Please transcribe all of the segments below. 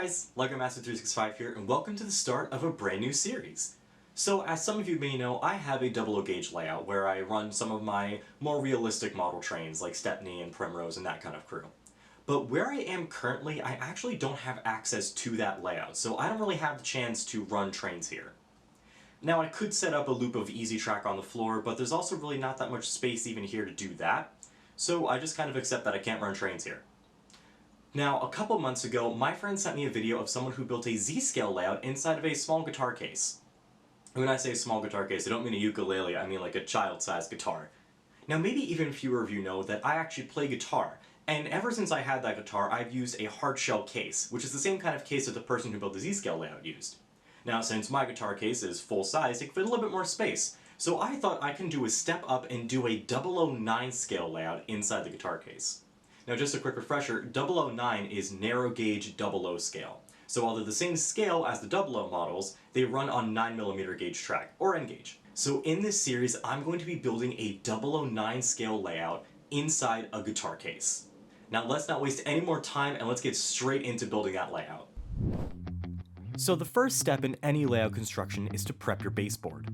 guys, LEGO Master 365 here, and welcome to the start of a brand new series. So, as some of you may know, I have a double O gauge layout where I run some of my more realistic model trains like Stepney and Primrose and that kind of crew. But where I am currently, I actually don't have access to that layout, so I don't really have the chance to run trains here. Now, I could set up a loop of easy track on the floor, but there's also really not that much space even here to do that, so I just kind of accept that I can't run trains here. Now, a couple months ago, my friend sent me a video of someone who built a Z-scale layout inside of a small guitar case. When I say small guitar case, I don't mean a ukulele, I mean like a child-sized guitar. Now, maybe even fewer of you know that I actually play guitar, and ever since I had that guitar, I've used a hard shell case, which is the same kind of case that the person who built the Z-scale layout used. Now, since my guitar case is full-size, it can fit a little bit more space, so I thought I can do a step up and do a OO9 scale layout inside the guitar case. Now, just a quick refresher, OO9 is narrow gauge OO scale. So while they're the same scale as the OO models, they run on 9mm gauge track, or N gauge. So in this series, I'm going to be building a OO9 scale layout inside a guitar case. Now let's not waste any more time and let's get straight into building that layout. So the first step in any layout construction is to prep your baseboard.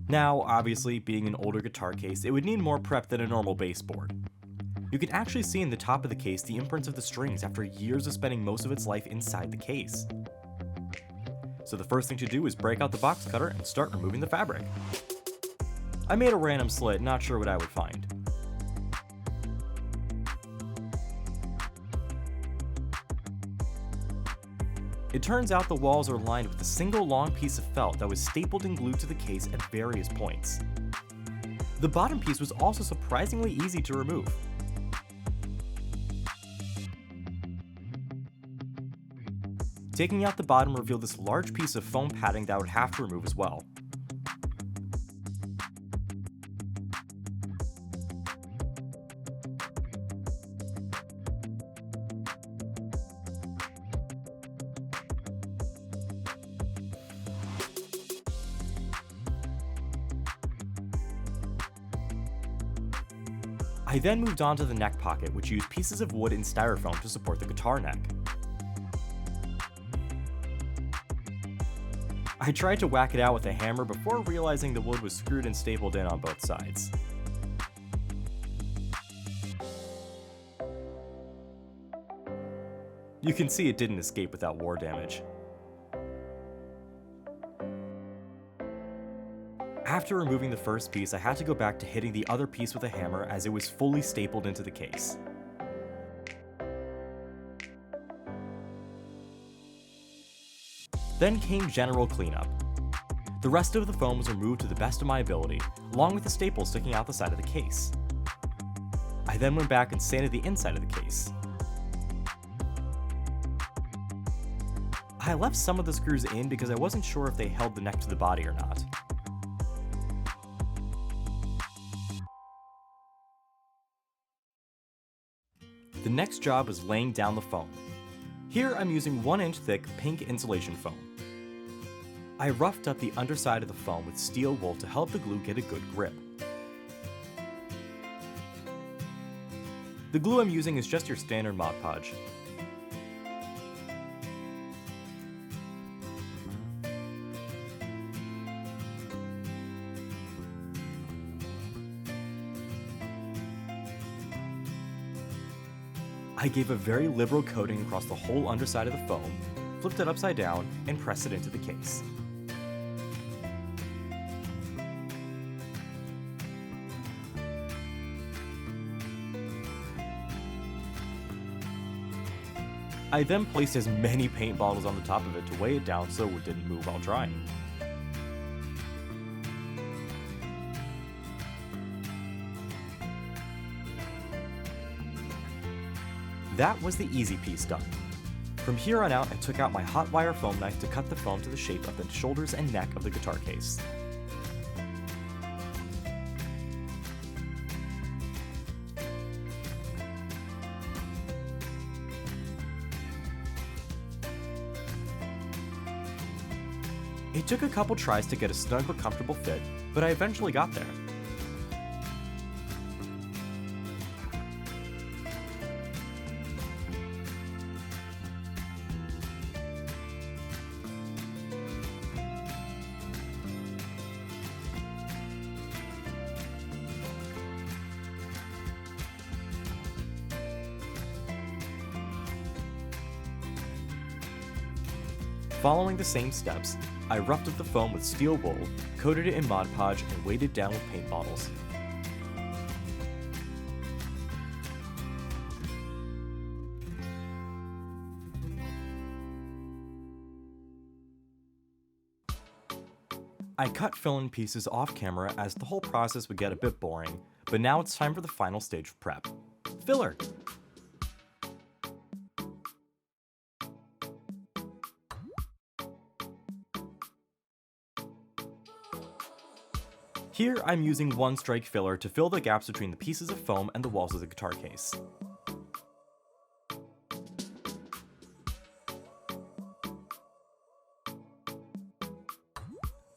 Now, obviously, being an older guitar case, it would need more prep than a normal baseboard. You can actually see in the top of the case the imprints of the strings after years of spending most of its life inside the case. So the first thing to do is break out the box cutter and start removing the fabric. I made a random slit, not sure what I would find. It turns out the walls are lined with a single long piece of felt that was stapled and glued to the case at various points. The bottom piece was also surprisingly easy to remove. Taking out the bottom revealed this large piece of foam padding that I would have to remove as well. I then moved on to the neck pocket, which used pieces of wood and styrofoam to support the guitar neck. I tried to whack it out with a hammer before realizing the wood was screwed and stapled in on both sides. You can see it didn't escape without war damage. After removing the first piece, I had to go back to hitting the other piece with a hammer as it was fully stapled into the case. Then came general cleanup. The rest of the foam was removed to the best of my ability, along with the staples sticking out the side of the case. I then went back and sanded the inside of the case. I left some of the screws in because I wasn't sure if they held the neck to the body or not. The next job was laying down the foam. Here I'm using 1-inch thick pink insulation foam. I roughed up the underside of the foam with steel wool to help the glue get a good grip. The glue I'm using is just your standard Mod Podge. I gave a very liberal coating across the whole underside of the foam, flipped it upside down, and pressed it into the case. I then placed as many paint bottles on the top of it to weigh it down so it didn't move while drying. That was the easy piece done. From here on out, I took out my hot wire foam knife to cut the foam to the shape of the shoulders and neck of the guitar case. It took a couple tries to get a snug but comfortable fit, but I eventually got there. Following the same steps, I roughed up the foam with steel wool, coated it in Mod Podge, and weighted it down with paint bottles. I cut fill-in pieces off camera as the whole process would get a bit boring, but now it's time for the final stage of prep. Filler! Here I'm using one strike filler to fill the gaps between the pieces of foam and the walls of the guitar case.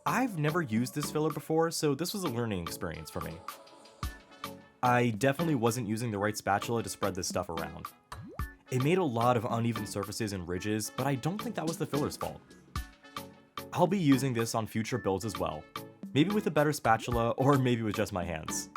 I've never used this filler before, so this was a learning experience for me. I definitely wasn't using the right spatula to spread this stuff around. It made a lot of uneven surfaces and ridges, but I don't think that was the filler's fault. I'll be using this on future builds as well. Maybe with a better spatula, or maybe with just my hands.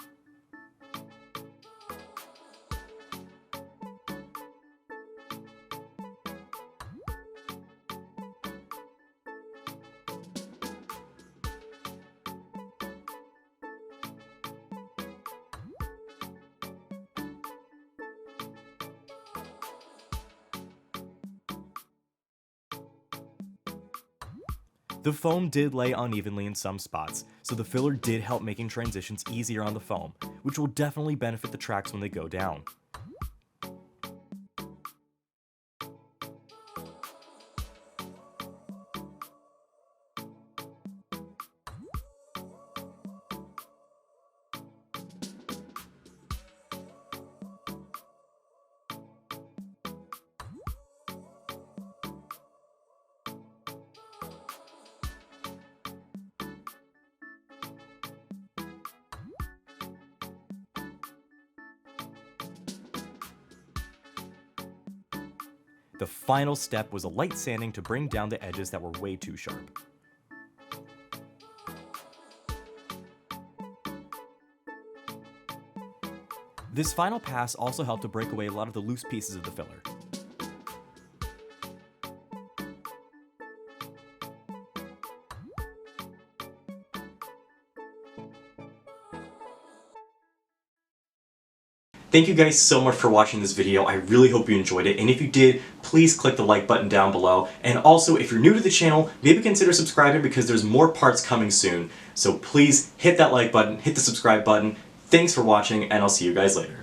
The foam did lay unevenly in some spots, so the filler did help making transitions easier on the foam, which will definitely benefit the tracks when they go down. The final step was a light sanding to bring down the edges that were way too sharp. This final pass also helped to break away a lot of the loose pieces of the filler. Thank you guys so much for watching this video. I really hope you enjoyed it, and if you did, please click the like button down below. And also, if you're new to the channel, maybe consider subscribing because there's more parts coming soon. So please hit that like button, hit the subscribe button. Thanks for watching, and I'll see you guys later.